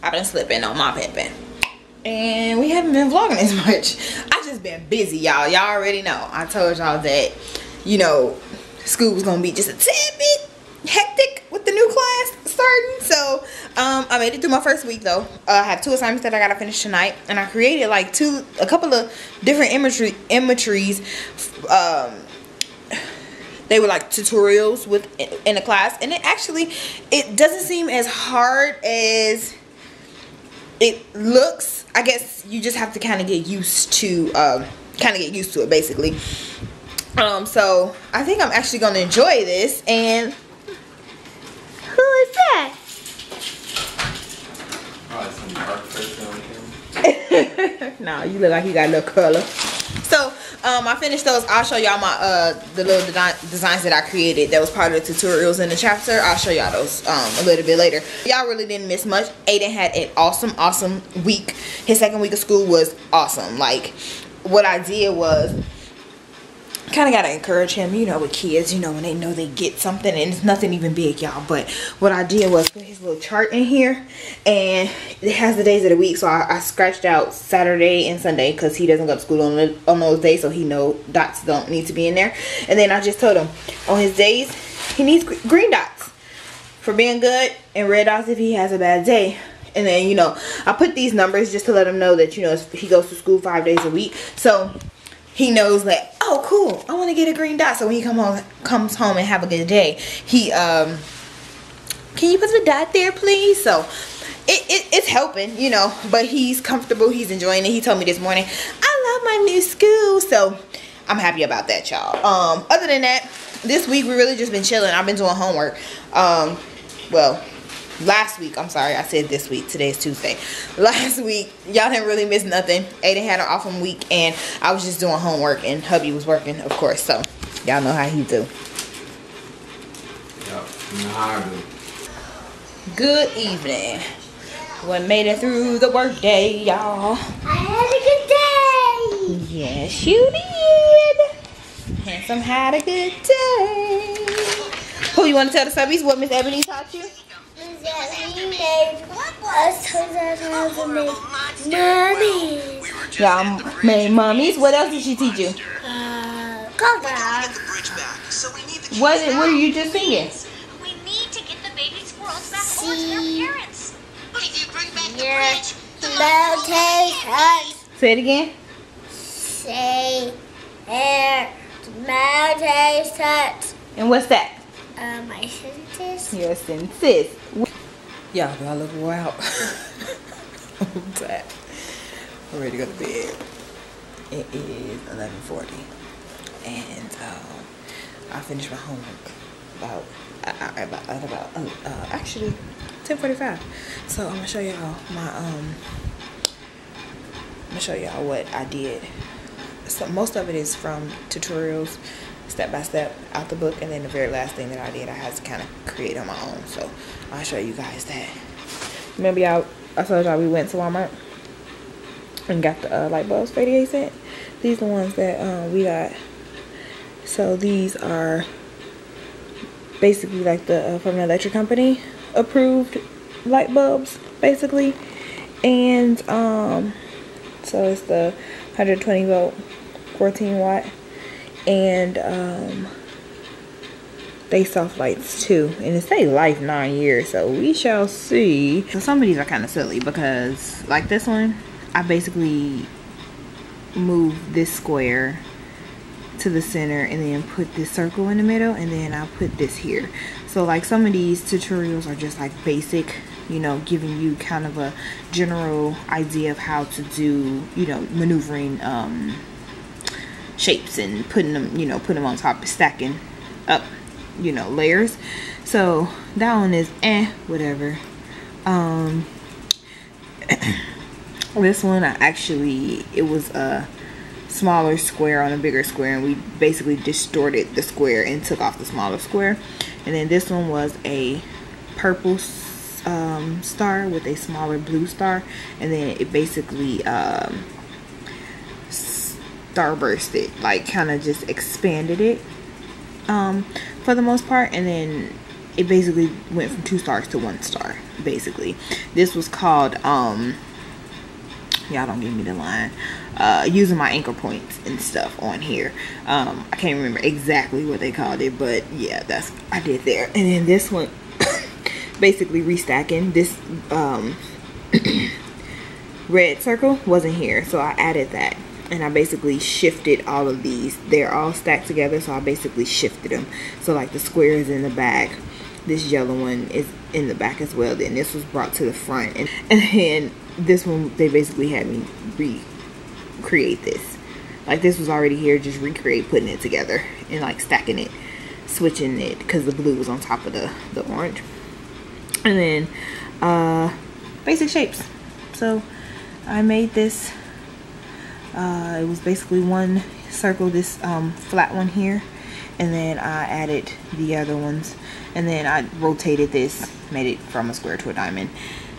I've been slipping on my pimping. And we haven't been vlogging as much. I just been busy, y'all. Y'all already know. I told y'all that, you know, school was gonna be just a tad bit hectic with the new class starting. So I made it through my first week though. I have 2 assignments that I gotta finish tonight, and I created like a couple of different imageries. They were like tutorials in the class, and it doesn't seem as hard as it looks. I guess you just have to kind of get used to it basically. So I think I'm actually gonna enjoy this. And who is that? Some dark person on camera. Nah, you look like you got a little color. So I finished those. I'll show y'all my the little designs that I created that was part of the tutorials in the chapter. I'll show y'all those a little bit later. Y'all really didn't miss much. Aiden had an awesome week. His second week of school was awesome. Like, what I did was kind of gotta encourage him, you know, with kids, you know, when they know they get something, and it's nothing even big, y'all. But what I did was put his little chart in here, and it has the days of the week. So I scratched out Saturday and Sunday because he doesn't go to school on those days, so he know dots don't need to be in there. And then I just told him on his days he needs green dots for being good and red dots if he has a bad day. And then, you know, I put these numbers just to let him know that, you know, he goes to school 5 days a week, so he knows that, oh cool, I want to get a green dot. So when he comes home and have a good day, he can you put the dot there please? So it's helping, you know, but he's comfortable, he's enjoying it. He told me this morning, I love my new school. So I'm happy about that, y'all. Other than that, this week we really just been chilling. I've been doing homework. Well, last week, I'm sorry, I said this week, today's Tuesday. Last week y'all didn't really miss nothing. Aiden had an awesome week, and I was just doing homework, and hubby was working, of course. So y'all know how he do. Yep, you know how I do. Good evening. We made it through the work day, y'all. I had a good day. Yes, you did. Handsome had a good day. Who you want to tell the subbies what Miss Ebony taught you? Miss Ebony made us how to make mummies. Y'all made mummies. What else did she teach you? Cobra. What are you just singing? We need to get the baby squirrels back over to their parents. If you bring back the bridge, Mountain. Say it again. Say air. Mountain touch. And what's that? My senses. Your senses. Y'all, do I look wore out? I'm tired. I'm ready to go to bed. It is 11:40, and I finished my homework about actually 10:45. So I'm gonna show y'all my I'm gonna show y'all what I did. So most of it is from tutorials, step by step out the book, and then the very last thing that I did I had to kind of create on my own. So I'll show you guys that. Remember y'all, I told y'all we went to Walmart and got the light bulbs for 88 cents. These are the ones that we got. So these are basically like the from the electric company approved light bulbs basically. And so it's the 120 volt 14 watt, and they soft lights too, and it say life 9 years, so we shall see. So some of these are kind of silly because like this one, I basically moved this square to the center and then put this circle in the middle, and then I put this here. So like some of these tutorials are just like basic, you know, giving you kind of a general idea of how to do, you know, maneuvering shapes and putting them, you know, putting them on top, stacking up, you know, layers. So that one is whatever. This one it was a smaller square on a bigger square, and we basically distorted the square and took off the smaller square. And then this one was a purple star with a smaller blue star, and then it basically starbursted, like kind of just expanded it for the most part. And then it basically went from 2 stars to 1 star. Basically, this was called y'all don't give me the line. Using my anchor points and stuff on here. I can't remember exactly what they called it, but yeah, that's I did there. And then this one, basically restacking this red circle wasn't here, so I added that, and I basically shifted all of these. They're all stacked together, so I basically shifted them. So like the square is in the back, this yellow one is in the back as well. Then this was brought to the front, and then this one they basically had me recreate this. Like this was already here, just recreate putting it together and like stacking it, switching it because the blue was on top of the orange. And then basic shapes. So I made this, it was basically one circle, this flat one here, and then I added the other ones, and then I rotated this, made it from a square to a diamond,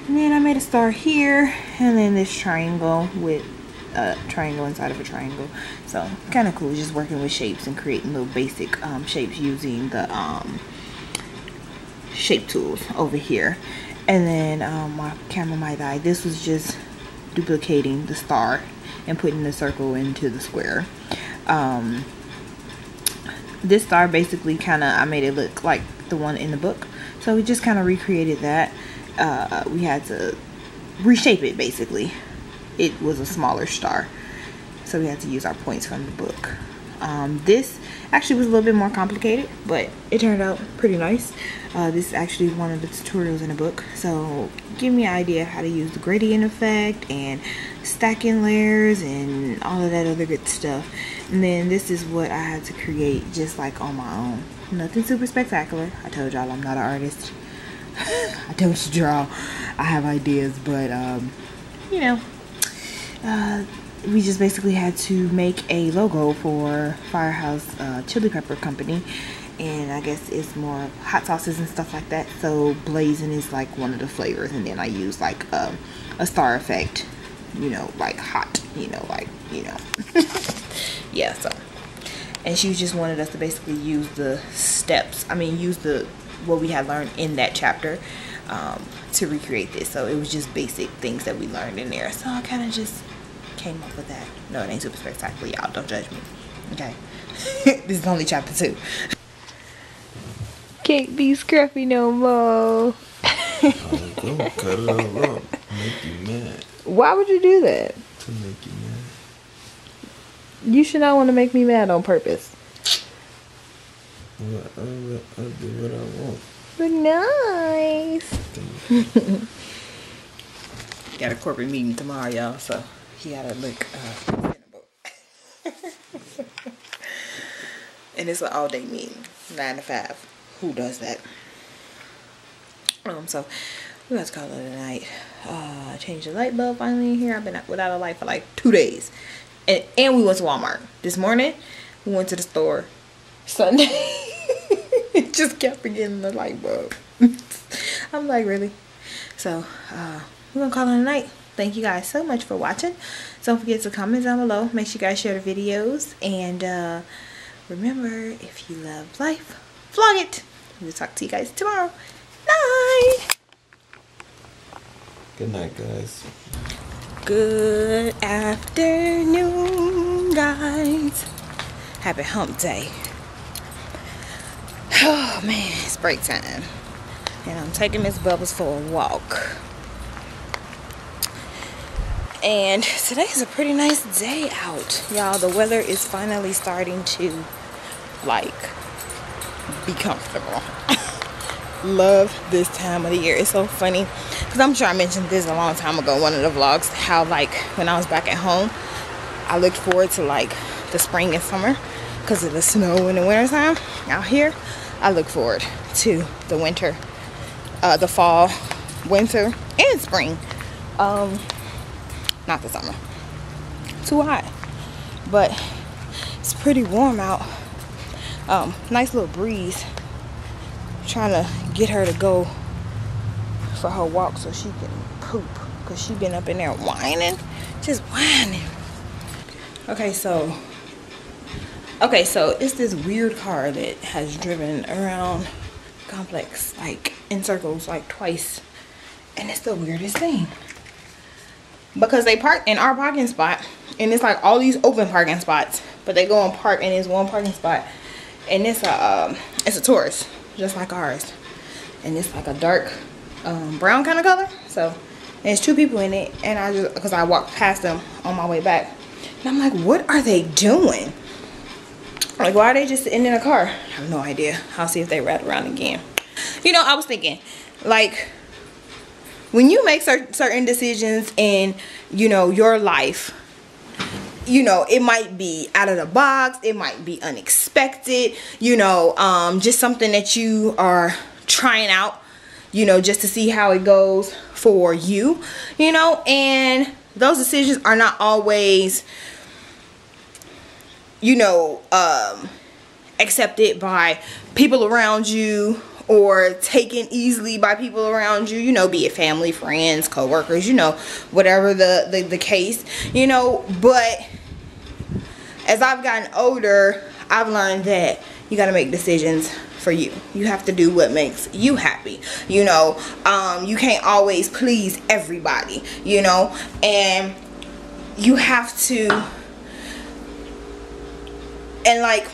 and then I made a star here, and then this triangle with a triangle inside of a triangle. So kind of cool, just working with shapes and creating little basic shapes using the shape tools over here. And then my camera might die. This was just duplicating the star and putting the circle into the square. This star basically I made it look like the one in the book, so we just kind of recreated that. We had to reshape it. Basically it was a smaller star, so we had to use our points from the book. This actually was a little bit more complicated, but it turned out pretty nice. This is actually one of the tutorials in the book, so give me an idea of how to use the gradient effect and stacking layers and all of that other good stuff. And then this is what I had to create just like on my own. Nothing super spectacular. I told y'all I'm not an artist. I don't draw. I have ideas, but you know, we just basically had to make a logo for Firehouse Chili Pepper Company, and I guess it's more hot sauces and stuff like that. So blazing is like one of the flavors, and then I use like a star effect, you know, like hot, you know, like, you know. Yeah, so, and she just wanted us to basically use the steps, use what we had learned in that chapter to recreate this. So it was just basic things that we learned in there, so I kind of just came up with that. No, it ain't super spectacular, y'all, don't judge me, okay? This is only chapter 2. Can't be scruffy no more. Don't cut it all up. Make you mad. Why would you do that? To make you mad. You should not want to make me mad on purpose. Well, I'll do what I want. But nice. Got a corporate meeting tomorrow, y'all, so he gotta look presentable. And it's an all-day meeting, 9 to 5. Who does that? So we got to call it a night. Changed the light bulb finally in here. I've been without a light for like 2 days. And we went to Walmart this morning. We went to the store Sunday. Just kept forgetting the light bulb. I'm like, really? So we're gonna call it a night. Thank you guys so much for watching. Don't forget to comment down below. Make sure you guys share the videos, and remember, if you love life, vlog it. We'll talk to you guys tomorrow. Night. Good night, guys. Good afternoon, guys. Happy hump day. Oh man, it's break time, and I'm taking Miss Bubbles for a walk. And today is a pretty nice day out, y'all. The weather is finally starting to like be comfortable. Love this time of the year. It's so funny because I'm sure I mentioned this a long time ago, one of the vlogs, how like when I was back at home, I looked forward to like the spring and summer because of the snow in the winter time. Out here, I look forward to the winter, the fall, winter, and spring. Not the summer. Too hot, but it's pretty warm out. Nice little breeze. Trying to get her to go for her walk so she can poop, because she been up in there whining, just whining. Okay, so it's this weird car that has driven around complex, like in circles, like twice. And it's the weirdest thing. Because they park in our parking spot, and it's like all these open parking spots, but they go and park in this one parking spot, and it's a Taurus, just like ours, and it's like a dark brown kind of color. So there's 2 people in it, and I just, because I walked past them on my way back, and I'm like, what are they doing? Like, why are they just sitting in a car? I have no idea. I'll see if they ride around again. You know, I was thinking, like, when you make certain decisions in, you know, your life, you know, it might be out of the box, it might be unexpected, you know, just something that you are trying out, you know, just to see how it goes for you, you know, and those decisions are not always, you know, accepted by people around you, or taken easily by people around you, you know, be it family, friends, co-workers, you know, whatever the case, you know. But as I've gotten older, I've learned that you got to make decisions for you. You have to do what makes you happy, you know. You can't always please everybody, you know, and you have to, and like,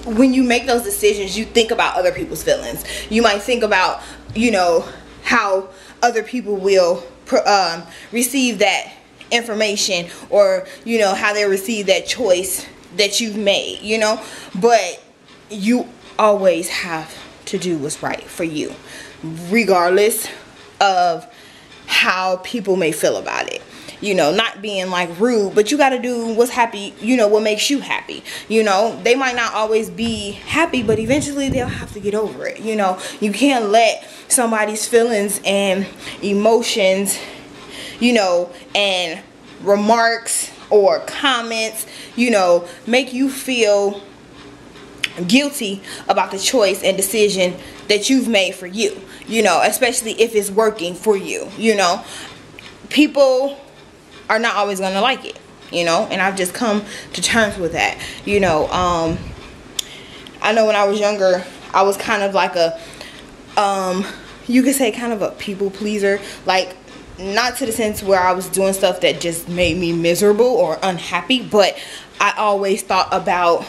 when you make those decisions, you think about other people's feelings. You might think about, you know, how other people will receive that information, or, you know, how they receive that choice that you've made, you know. But you always have to do what's right for you, regardless of how people may feel about it. You know, not being like rude, but you got to do what's happy, you know, what makes you happy. You know, they might not always be happy, but eventually they'll have to get over it. You know, you can't let somebody's feelings and emotions, you know, and remarks or comments, you know, make you feel guilty about the choice and decision that you've made for you, you know, especially if it's working for you. You know, people are not always gonna like it, you know, and I've just come to terms with that. You know, I know when I was younger, I was kind of like a you could say kind of a people pleaser, like, not to the sense where I was doing stuff that just made me miserable or unhappy, but I always thought about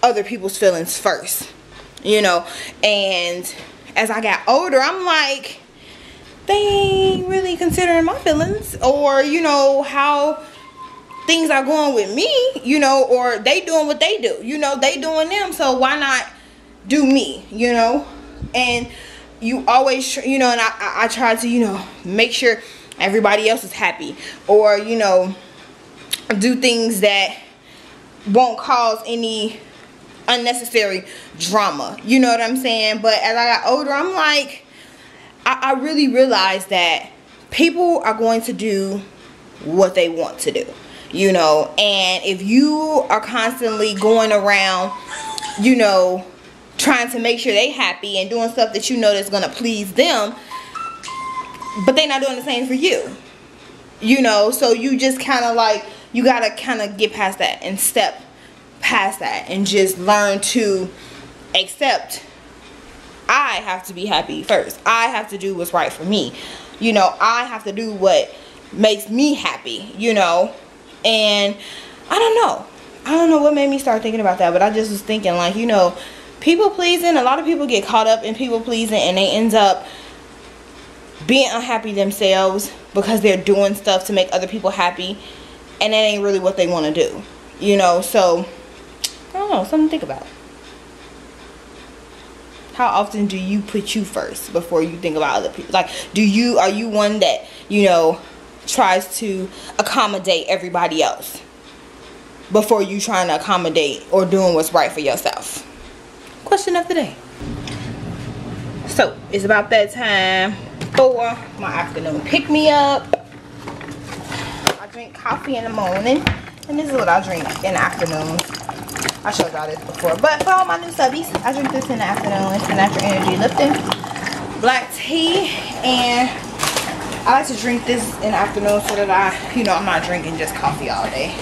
other people's feelings first, you know. And as I got older, I'm like, they ain't really considering my feelings, or, you know, how things are going with me, you know, or they doing what they do, you know, they doing them, so why not do me, you know. And you always, you know, and I try to, you know, make sure everybody else is happy, or, you know, do things that won't cause any unnecessary drama, you know what I'm saying. But as I got older, I'm like, I really realized that people are going to do what they want to do, you know. And if you are constantly going around, you know, trying to make sure they happy and doing stuff that you know that's gonna please them, but they're not doing the same for you, you know. So you just kind of like, you gotta kind of get past that and step past that and just learn to accept, I have to be happy first. I have to do what's right for me, you know. I have to do what makes me happy, you know. And I don't know what made me start thinking about that, but I just was thinking, like, you know, people pleasing, a lot of people get caught up in people pleasing, and they end up being unhappy themselves because they're doing stuff to make other people happy, and that ain't really what they want to do, you know. So I don't know, something to think about. How often do you put you first before you think about other people? Like, are you one that, you know, tries to accommodate everybody else before you trying to accommodate or doing what's right for yourself? Question of the day. So it's about that time for my afternoon pick me up. I drink coffee in the morning, and this is what I drink in the afternoon. I showed y'all this before, but for all my new subbies, I drink this in the afternoon. It's the Natural Energy Lipton black tea, and I like to drink this in the afternoon so that I'm not drinking just coffee all day.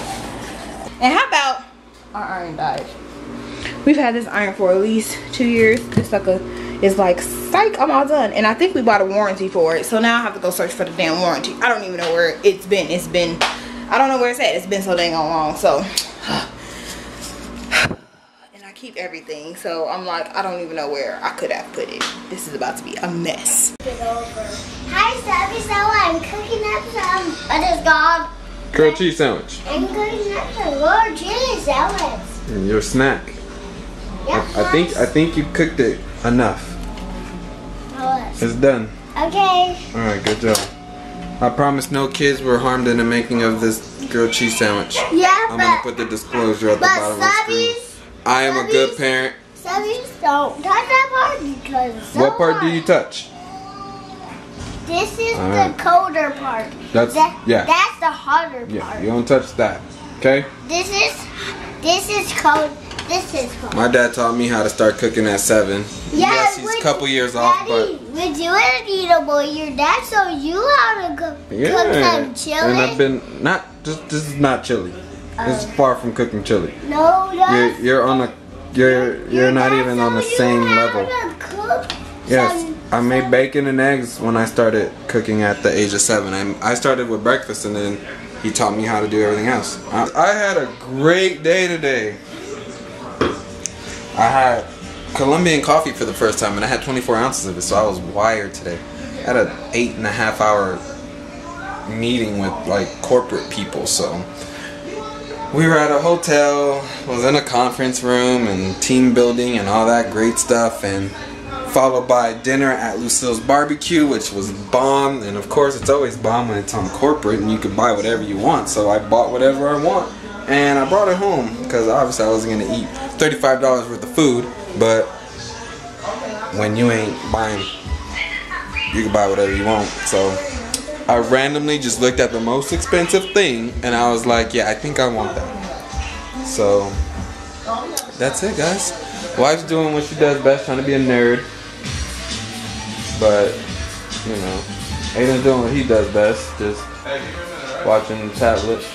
And how about our iron diet? We've had this iron for at least 2 years. This sucker is like, psych, I'm all done. And I think we bought a warranty for it. So now I have to go search for the damn warranty. I don't even know where it's been. I don't know where it's at. It's been so dang long. So, and I keep everything. So I'm like, I don't even know where I could have put it. This is about to be a mess. Hi, Stubby. So I'm cooking up some, what is called? Grilled cheese sandwich. I'm cooking up some grilled cheese sandwich. And your snack. Yeah, I think you cooked it enough. It's done. Okay. Alright, good job. I promise no kids were harmed in the making of this grilled cheese sandwich. Yeah, I'm gonna put the disclosure at the bottom of the screen. I am a good parent. Stubbies, don't touch that part because it's so What part do hard. you touch? This is Alright. the colder part. Yeah. That's the harder Yeah, part. you don't touch that. Okay? This is cold. This is cold. My dad taught me how to start cooking at 7. Yeah, Yes, he's a couple years off, Daddy, would you an eatable? Your dad showed you how to cook but yeah. some chili. And I've been this is not chili. This is far from cooking chili. No, that's You're on a you're not even on the same level. Yes, I made bacon and eggs when I started cooking at the age of 7. I started with breakfast and then he taught me how to do everything else. I had a great day today. I had Colombian coffee for the first time and I had 24 ounces of it, so I was wired today. I had an 8.5 hour meeting with like corporate people, so we were at a hotel, was in a conference room and team building and all that great stuff, and followed by dinner at Lucille's barbecue, which was bomb. And of course it's always bomb when it's on corporate and you can buy whatever you want, so I bought whatever I want and I brought it home because obviously I wasn't going to eat $35 worth of food, but when you ain't buying, you can buy whatever you want. So I randomly just looked at the most expensive thing and I was like, yeah, I think I want that. So that's it, guys. Wife's doing what she does best, trying to be a nerd. But, you know, Aiden's doing what he does best, just watching the tablet.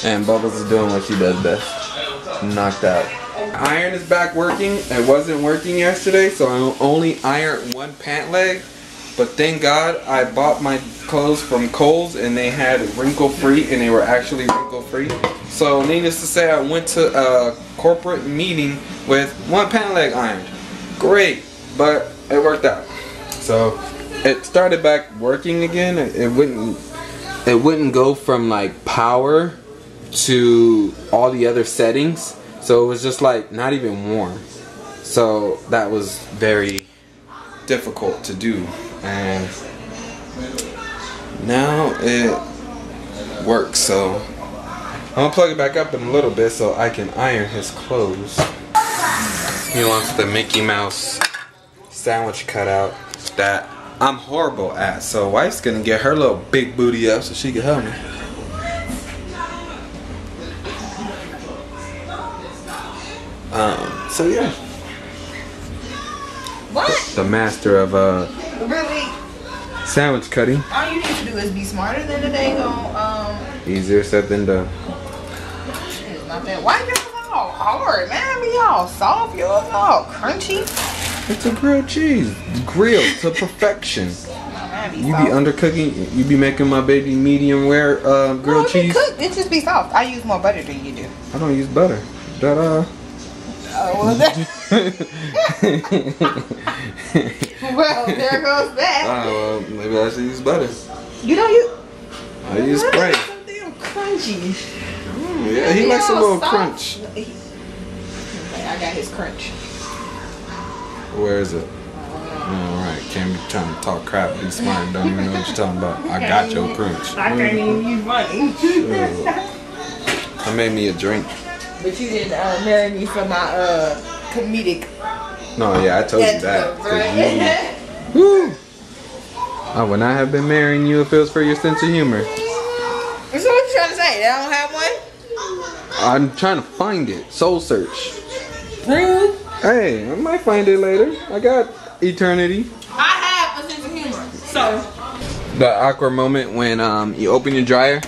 And Bubbles is doing what she does best, knocked out. Iron is back working. It wasn't working yesterday, so I only ironed one pant leg. But thank God I bought my clothes from Kohl's and they had wrinkle free, and they were actually wrinkle free. So needless to say, I went to a corporate meeting with one pant leg ironed. Great, but it worked out. So it started back working again. It wouldn't go from like power to all the other settings. So it was just like not even warm. So that was very difficult to do. And now it works, so I'm gonna plug it back up in a little bit so I can iron his clothes. He wants the Mickey Mouse sandwich cutout that I'm horrible at, so wife's gonna get her little big booty up so she can help me. So yeah. What? The master of Really? sandwich cutting. All you need to do is be smarter than the day on. Easier said than done. It's not that. Why yours all hard, man? Be all soft, yours all crunchy. It's a grilled cheese, grilled to perfection. You be undercooking. You be making my baby medium rare grilled cheese. Cooked. It just be soft. I use more butter than you do. I don't use butter. That Well, there goes that. well, maybe I should use butter. You don't use. I use spray. So damn crunchy. Yeah, he likes a little soft. crunch. Okay, I got his crunch. Where is it? Alright, can't be trying to talk crap, be smart, don't even know what you're talking about. I got your crunch. I can't even use money. I made me a drink. But you didn't marry me for my comedic. No, yeah, I told you that. 'Cause woo, I would not have been marrying you if it was for your sense of humor. So what you trying to say? They don't have one? I'm trying to find it. Soul search. Really? Hey, I might find it later. I got eternity. I have a sense of humor. So. The awkward moment when you open your dryer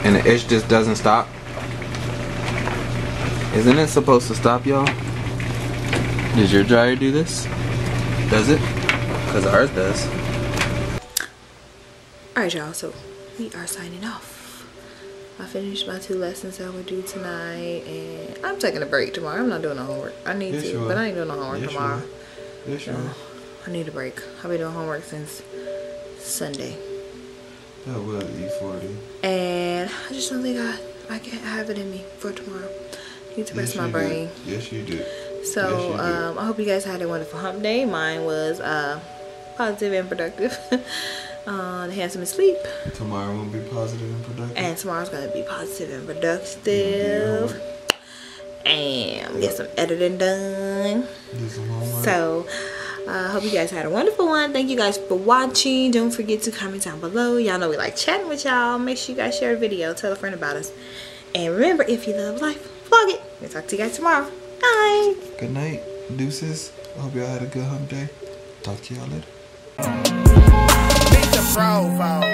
and the itch just doesn't stop. Isn't it supposed to stop, y'all? Does your dryer do this? Does it? Because ours does. Alright, y'all, so we are signing off. I finished my 2 lessons I would do tonight, and I'm taking a break tomorrow. I'm not doing no homework. I need to, but I ain't doing no homework tomorrow. Yes, you are. I need a break. I've been doing homework since Sunday. That was E40. And I just don't think I can't have it in me for tomorrow. I need to rest my brain. Yes, you do. So, I hope you guys had a wonderful hump day. Mine was positive and productive. Handsome and sleep. Tomorrow won't be positive and productive. And tomorrow's gonna be positive and productive. And get some editing done. Do some homework. So, I hope you guys had a wonderful one. Thank you guys for watching. Don't forget to comment down below. Y'all know we like chatting with y'all. Make sure you guys share the video. Tell a friend about us. And remember, if you love life, vlog it. We'll talk to you guys tomorrow. Bye. Good night, deuces. I hope y'all had a good hump day. Talk to y'all later. Provoville.